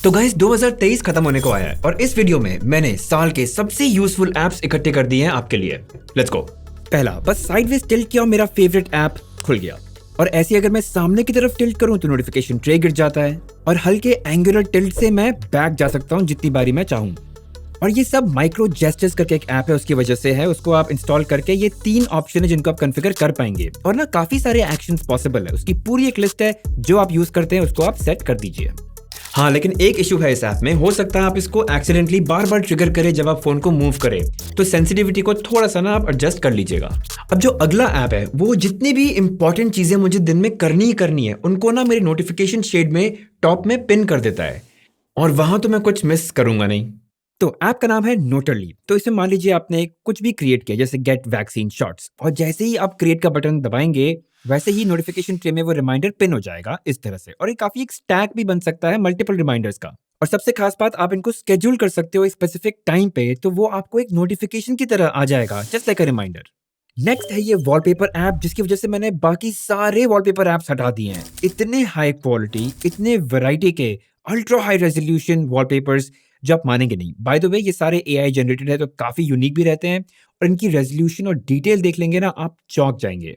तो गाइस 2023 खत्म होने को आया है और इस वीडियो में मैंने साल के सबसे यूजफुल एप्स इकट्ठे कर दिए हैं आपके लिए। Let's go. पहला, बस साइडवेज टिल्ट किया और मेरा फेवरेट ऐप खुल गया। और ऐसे अगर मैं सामने की तरफ टिल्ट करूं तो नोटिफिकेशन ट्रे गिर जाता है और हल्के एंगुलर टिल्ट से मैं बैक जा सकता हूं जितनी बारी मैं चाहूं। और ये सब माइक्रो जेस्चर्स करके एक ऐप है, उसकी वजह से है। उसको आप इंस्टॉल करके ये 3 ऑप्शन है जिनको आप कॉन्फ़िगर कर पाएंगे और ना काफी सारे एक्शंस पॉसिबल है। उसकी पूरी एक लिस्ट है, जो आप यूज करते हैं उसको आप सेट कर दीजिए। हाँ, लेकिन एक इशू है इस ऐप में। हो सकता है आप इसको एक्सीडेंटली बार बार ट्रिगर करें जब आप फोन को मूव करें, तो सेंसिटिविटी को थोड़ा सा ना आप एडजस्ट कर लीजिएगा। अब जो अगला ऐप है वो जितनी भी इंपॉर्टेंट चीजें मुझे दिन में करनी ही करनी है उनको ना मेरे नोटिफिकेशन शेड में टॉप में पिन कर देता है और वहां तो मैं कुछ मिस करूंगा नहीं। तो ऐप का नाम है नोटरली। तो इसमें मान लीजिए आपने कुछ भी क्रिएट किया, जैसे गेट वैक्सीन शॉट्स, और जैसे ही आप क्रिएट का बटन दबाएंगे वैसे ही नोटिफिकेशन ट्रे में वो रिमाइंडर पिन हो जाएगा इस तरह से। और ये काफी एक स्टैक भी बन सकता है मल्टीपल रिमाइंडर्स का। और सबसे खास बात, आप इनको स्केड्यूल कर सकते हो स्पेसिफिक टाइम पे, तो वो आपको एक नोटिफिकेशन की तरह आ जाएगा, just like a reminder. Next है ये वॉलपेपर ऐप, जिसकी वजह से मैंने बाकी सारे वॉलपेपर ऐप्स हटा दिए हैं। इतने हाई क्वालिटी, इतने वैरायटी के अल्ट्रा हाई रेजोल्यूशन वॉलपेपर्स जो आप मानेंगे नहीं। बाय द वे ये सारे एआई जनरेटेड है तो काफी यूनिक भी रहते हैं और इनकी रेजोल्यूशन और डिटेल देख लेंगे ना आप चौंक जाएंगे।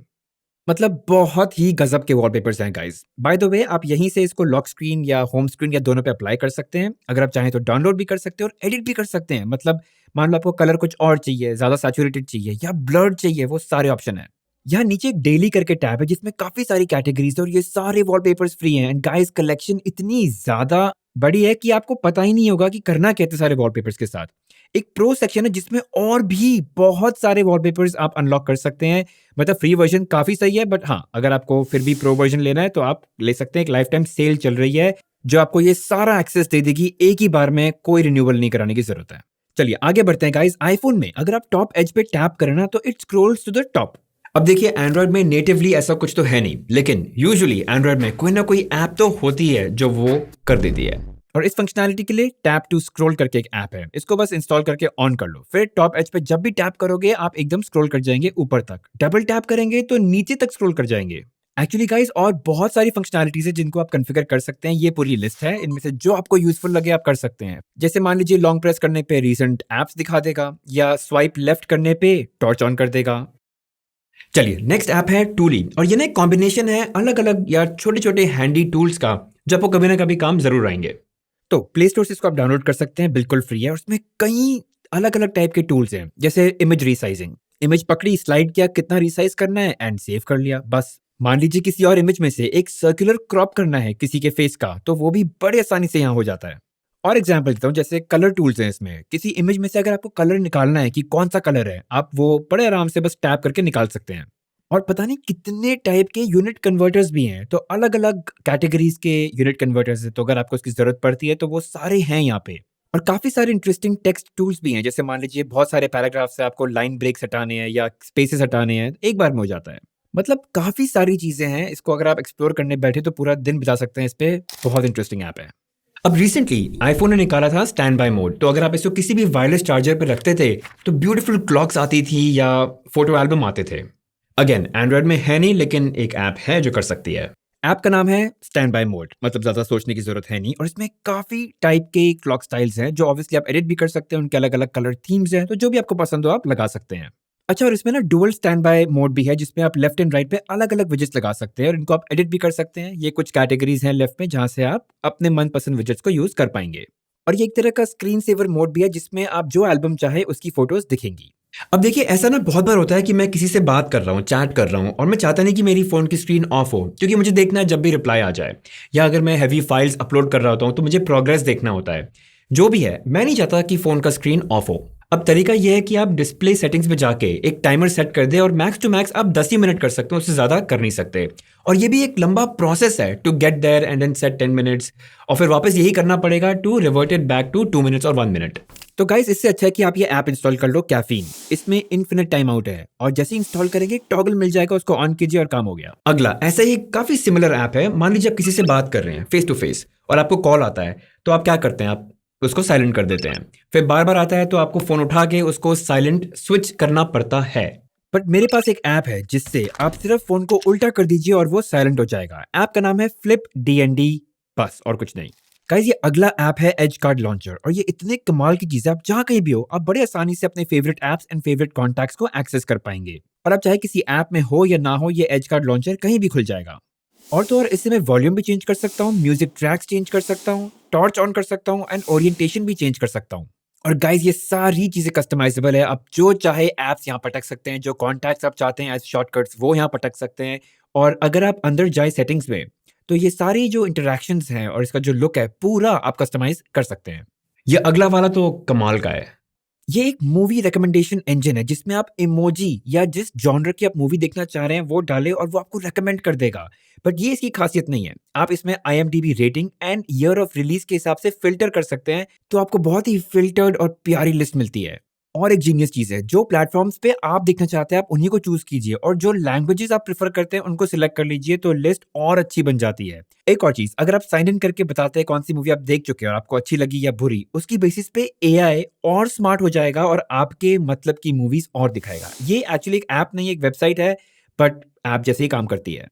मतलब बहुत ही गजब के वॉलपेपर्स हैं गाइस। बाय द वे आप यहीं से इसको लॉक स्क्रीन या होम स्क्रीन या दोनों पे अप्लाई कर सकते हैं। अगर आप चाहें तो डाउनलोड भी कर सकते हैं और एडिट भी कर सकते हैं। मतलब मान लो आपको कलर कुछ और चाहिए, ज्यादा सैचुरेटेड चाहिए या ब्लर्ड चाहिए, वो सारे ऑप्शन है। यहाँ नीचे एक डेली करके टैब है जिसमें काफी सारी कैटेगरीज है और ये सारे वॉलपेपर्स फ्री हैं। एंड गाइस कलेक्शन इतनी ज्यादा बड़ी है कि आपको पता ही नहीं होगा कि करना क्या है सारे वॉलपेपर्स के साथ। एक प्रो सेक्शन है जिसमें और भी बहुत सारे वॉलपेपर्स आप अनलॉक कर सकते हैं। मतलब फ्री वर्जन काफी सही है, बट हाँ अगर आपको फिर भी प्रो वर्जन लेना है तो आप ले सकते हैं। एक लाइफ टाइम सेल चल रही है जो आपको ये सारा एक्सेस दे देगी, एक ही बार में कोई रिन्यूअल नहीं कराने की जरूरत है। चलिए आगे बढ़ते हैं गाइस। आईफोन में अगर आप टॉप एज पे टैप करें ना तो it scrolls to the top. अब देखिए एंड्रॉइड में नेटिवली ऐसा कुछ तो है नहीं, लेकिन यूजुअली एंड्रॉइड में कोई ना कोई ऐप तो होती है जो वो कर देती है। और इस फंक्शनैलिटी के लिए टैप टू स्क्रॉल करके एक ऐप है, इसको बस इंस्टॉल करके ऑन कर लो। फिर टॉप एज पे जब भी टैप करोगे आप एकदम स्क्रॉल कर जाएंगे ऊपर तक। डबल टैप करेंगे तो नीचे तक स्क्रॉल कर जाएंगे। एक्चुअली गाइस और बहुत सारी फंक्शनैलिटीज है जिनको आप कॉन्फ़िगर कर सकते हैं। ये पूरी लिस्ट है, इनमें से जो आपको यूजफुल लगे आप कर सकते हैं। जैसे मान लीजिए लॉन्ग प्रेस करने पे रीसेंट एप्स दिखा देगा या स्वाइप लेफ्ट करने पे टॉर्च ऑन कर देगा। चलिए नेक्स्ट ऐप है टूली, और ये ना एक कॉम्बिनेशन है अलग अलग या छोटे छोटे हैंडी टूल्स का जो आपको कभी ना कभी काम जरूर आएंगे। तो प्ले स्टोर से इसको आप डाउनलोड कर सकते हैं, बिल्कुल फ्री है। और उसमें कई अलग अलग टाइप के टूल्स हैं, जैसे इमेज रिसाइजिंग। इमेज पकड़ी, स्लाइड किया, कितना रिसाइज करना है एंड सेव कर लिया, बस। मान लीजिए किसी और इमेज में से एक सर्कुलर क्रॉप करना है किसी के फेस का, तो वो भी बड़े आसानी से यहाँ हो जाता है। और एग्जाम्पल देता हूँ, जैसे कलर टूल्स हैं इसमें। किसी इमेज में से अगर आपको कलर निकालना है कि कौन सा कलर है, आप वो बड़े आराम से बस टैप करके निकाल सकते हैं। और पता नहीं कितने टाइप के यूनिट कन्वर्टर्स भी हैं, तो अलग अलग कैटेगरीज के यूनिट कन्वर्टर्स है, तो अगर आपको उसकी जरूरत पड़ती है तो वो सारे हैं यहाँ पे। और काफी सारे इंटरेस्टिंग टेक्स्ट टूल्स भी हैं, जैसे मान लीजिए बहुत सारे पैराग्राफ से आपको लाइन ब्रेक्स हटाने हैं या स्पेसेस हटाने हैं, एक बार में हो जाता है। मतलब काफी सारी चीजें हैं, इसको अगर आप एक्सप्लोर करने बैठे तो पूरा दिन बिता सकते हैं इस पे। बहुत इंटरेस्टिंग ऐप है। अब रिसेंटली आईफोन ने निकाला था स्टैंड बाय मोड, तो अगर आप इसको किसी भी वायरलेस चार्जर पर रखते थे तो ब्यूटीफुल क्लॉक्स आती थी या फोटो एल्बम आते थे। अगेन एंड्रॉइड में है नहीं, लेकिन एक ऐप है जो कर सकती है। ऐप का नाम है स्टैंड बाय मोड, मतलब ज्यादा सोचने की जरूरत है नहीं। और इसमें काफी टाइप के क्लॉक स्टाइल्स हैं जो ऑब्वियसली आप एडिट भी कर सकते हैं। उनके अलग अलग कलर थीम्स हैं, तो जो भी आपको पसंद हो आप लगा सकते हैं। अच्छा, और इसमें ना डुअल स्टैंड बाय मोड भी है, जिसमें आप लेफ्ट एंड राइट पे अलग अलग विजेट्स लगा सकते हैं और इनको आप एडिट भी कर सकते हैं। ये कुछ कैटेगरीज हैं लेफ्ट में जहां से आप अपने मनपसंद विजेट्स को यूज कर पाएंगे। और ये एक तरह का स्क्रीन सेवर मोड भी है, जिसमें आप जो एल्बम चाहे उसकी फोटोज दिखेंगी। अब देखिए ऐसा ना बहुत बार होता है कि मैं किसी से बात कर रहा हूँ, चैट कर रहा हूँ, और मैं चाहता नहीं कि मेरी फोन की स्क्रीन ऑफ हो, क्योंकि मुझे देखना है जब भी रिप्लाई आ जाए। या अगर मैं हैवी फाइल्स अपलोड कर रहा होता हूँ तो मुझे प्रोग्रेस देखना होता है। जो भी है, मैं नहीं चाहता कि फोन का स्क्रीन ऑफ हो। अब तरीका यह है कि आप डिस्प्ले सेटिंग्स में जाके एक टाइमर सेट कर दे और मैक्स टू मैक्स आप 10 ही मिनट कर सकते हो, उससे ज्यादा कर नहीं सकते। और ये भी एक लंबा प्रोसेस है to get there and then set 10 minutes, और फिर वापस यही करना पड़ेगा to revert it back to 2 minutes और 1 मिनट। तो गाइस इससे अच्छा है कि आप ये ऐप इंस्टॉल कर लो, कैफीन। इसमें इन्फिनिट टाइम आउट है और जैसे इंस्टॉल करेंगे टॉगल मिल जाएगा, उसको ऑन कीजिए और काम हो गया। अगला ऐसा ही काफी सिमिलर ऐप है। मान लीजिए आप किसी से बात कर रहे हैं फेस टू फेस और आपको कॉल आता है, तो आप क्या करते हैं, आप उसको साइलेंट कर देते हैं। फिर बार बार आता है तो आपको फोन उठा के उसको साइलेंट स्विच करना पड़ता है। बट मेरे पास एक ऐप है जिससे आप सिर्फ फोन को उल्टा कर दीजिए और वो साइलेंट हो जाएगा। ऐप का नाम है फ्लिप DND, बस और कुछ नहीं। गाइस ये अगला ऐप है एज कार्ड लॉन्चर और ये इतने कमाल की चीज है, आप जहां कहीं भी हो आप बड़े आसानी से अपने favourite apps and favourite contacts को एक्सेस कर पाएंगे। और आप चाहे किसी ऐप में हो या ना हो, ये एज कार्ड लॉन्चर कहीं भी खुल जाएगा। और तो और इससे मैं वॉल्यूम भी चेंज कर सकता हूँ, म्यूजिक ट्रैक्स चेंज कर सकता हूँ, टॉर्च ऑन कर सकता हूँ एंड ओरिएंटेशन भी चेंज कर सकता हूँ। और गाइस ये सारी चीजें कस्टमाइजेबल है, आप जो चाहे एप्स यहाँ पटक सकते हैं, जो कॉन्टैक्ट्स आप चाहते हैं एज शॉर्टकट्स वो यहाँ पटक सकते हैं। और अगर आप अंदर जाए सेटिंग्स में तो ये सारी जो इंटरैक्शंस हैं और इसका जो लुक है पूरा आप कस्टमाइज कर सकते हैं। ये अगला वाला तो कमाल का है। ये एक मूवी रिकमेंडेशन इंजन है जिसमें आप इमोजी या जिस जॉनर की आप मूवी देखना चाह रहे हैं वो डालें और वो आपको रेकमेंड कर देगा। बट ये इसकी खासियत नहीं है, आप इसमें IMDb rating and year of release के हिसाब से फिल्टर कर सकते हैं, तो आपको बहुत ही फिल्टर्ड और प्यारी लिस्ट मिलती है। और एक जीनियस चीज है, जो प्लेटफॉर्म्स पे आप देखना चाहते हैं आप उन्हीं को चूज कीजिए और जो लैंग्वेजेस आप प्रेफर करते हैं उनको सिलेक्ट कर लीजिए, तो लिस्ट और अच्छी बन जाती है। एक और चीज, अगर आप साइन इन करके बताते हैं कौन सी मूवी आप देख चुके हैं और आपको अच्छी लगी या बुरी, उसकी बेसिस पे AI और स्मार्ट हो जाएगा और आपके मतलब की मूवीज और दिखाएगा। ये एक्चुअली एक ऐप नहीं, एक वेबसाइट है, बट ऐप जैसे ही काम करती है।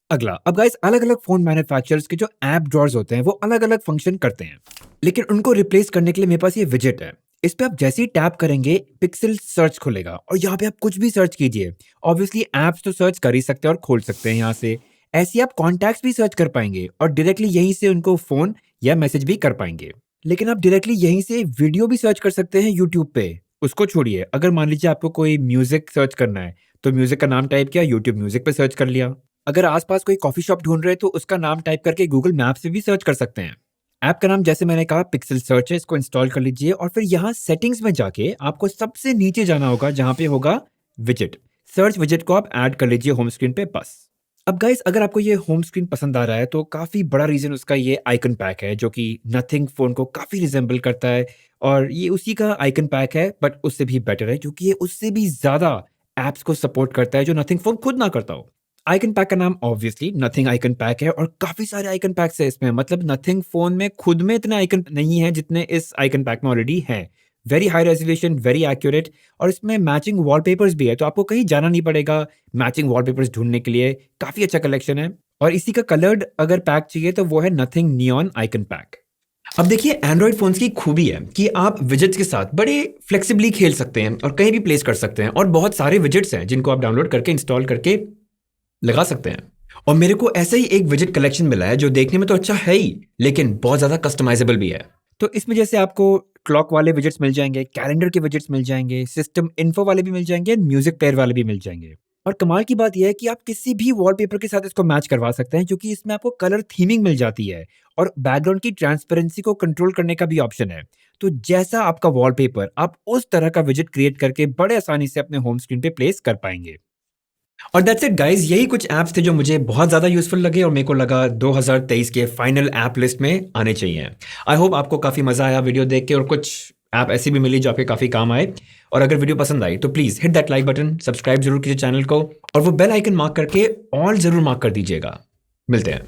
अगला, अब गाइस अलग अलग फोन मैन्युफैक्चरर्स के जो ऐप ड्रॉर्स होते हैं वो अलग अलग फंक्शन करते हैं, लेकिन उनको रिप्लेस करने के लिए मेरे पास ये विजेट है। इस पे आप जैसे ही टैप करेंगे पिक्सल सर्च खुलेगा और यहाँ पे आप कुछ भी सर्च कीजिए। ऑब्वियसली ऐप्स तो सर्च कर ही सकते हैं और खोल सकते हैं यहाँ से, ऐसे आप कॉन्टैक्ट्स भी सर्च कर पाएंगे और डायरेक्टली यहीं से उनको फोन या मैसेज भी कर पाएंगे। लेकिन आप डायरेक्टली यहीं से वीडियो भी सर्च कर सकते हैं यूट्यूब पे। उसको छोड़िए, अगर मान लीजिए आपको कोई म्यूजिक सर्च करना है तो म्यूजिक का नाम टाइप किया, यूट्यूब म्यूजिक पे सर्च कर लिया। अगर आसपास कोई कॉफी शॉप ढूंढ रहे हैं तो उसका नाम टाइप करके गूगल मैप से भी सर्च कर सकते हैं। ऐप का नाम जैसे मैंने कहा पिक्सल सर्च है, इसको इंस्टॉल कर लीजिए और फिर यहाँ सेटिंग्स में जाके आपको सबसे नीचे जाना होगा जहां पे होगा विजेट। सर्च विजेट को आप ऐड कर लीजिए होम स्क्रीन पे बस। अब गाइस अगर आपको ये होम स्क्रीन पसंद आ रहा है तो काफी बड़ा रीजन उसका ये आइकन पैक है जो कि नथिंग फोन को काफी रिजेंबल करता है। और ये उसी का आइकन पैक है बट उससे भी बेटर है क्योंकि ये उससे भी ज्यादा एप्स को सपोर्ट करता है जो नथिंग फोन खुद ना करता हो। आइकन पैक का नाम ऑब्वियसली नथिंग आइकन पैक है और काफी सारे आइकन पैक्स है इसमें, मतलब नथिंग फोन में खुद में इतने आइकन नहीं है जितने इस आइकन पैक में ऑलरेडी हैं। Very high resolution, very accurate, और इसमें मैचिंग वॉलपेपर्स भी है तो आपको कहीं जाना नहीं पड़ेगा मैचिंग वॉलपेपर्स ढूंढने के लिए। काफी अच्छा कलेक्शन है और इसी का कलर्ड अगर पैक चाहिए तो वो है नथिंग नियॉन आइकन पैक। अब देखिए एंड्रॉइड फोन्स की खूबी है कि आप विजेट्स के साथ बड़े फ्लेक्सिबली खेल सकते हैं और कहीं भी प्लेस कर सकते हैं, और बहुत सारे विजेट्स हैं जिनको आप डाउनलोड करके इंस्टॉल करके लगा सकते हैं। और मेरे को ऐसा ही एक विजेट कलेक्शन मिला है जो देखने में तो अच्छा है ही लेकिन बहुत ज्यादा कस्टमाइजेबल भी है। तो इसमें जैसे आपको क्लॉक वाले विजेट्स मिल जाएंगे, कैलेंडर के विजेट्स मिल जाएंगे, सिस्टम इन्फो वाले भी मिल जाएंगे, म्यूजिक प्लेयर वाले भी मिल जाएंगे। और कमाल की बात यह है कि आप किसी भी वॉलपेपर के साथ इसको मैच करवा सकते हैं क्योंकि इसमें आपको कलर थीमिंग मिल जाती है और बैकग्राउंड की ट्रांसपेरेंसी को कंट्रोल करने का भी ऑप्शन है। तो जैसा आपका वॉलपेपर आप उस तरह का विजेट क्रिएट करके बड़े आसानी से अपने होम स्क्रीन पे प्लेस कर पाएंगे। और दैट्स इट गाइस, यही कुछ ऐप्स थे जो मुझे बहुत ज़्यादा यूजफुल लगे और मेरे को लगा 2023 के फाइनल ऐप लिस्ट में आने चाहिए। आई होप आपको काफ़ी मज़ा आया वीडियो देख के और कुछ ऐप ऐसी भी मिली जो आपके काफ़ी काम आए। और अगर वीडियो पसंद आई तो please hit that like button, subscribe जरूर कीजिए चैनल को और वो बेल आइकन मार्क करके ऑल ज़रूर मार्क कर दीजिएगा। मिलते हैं।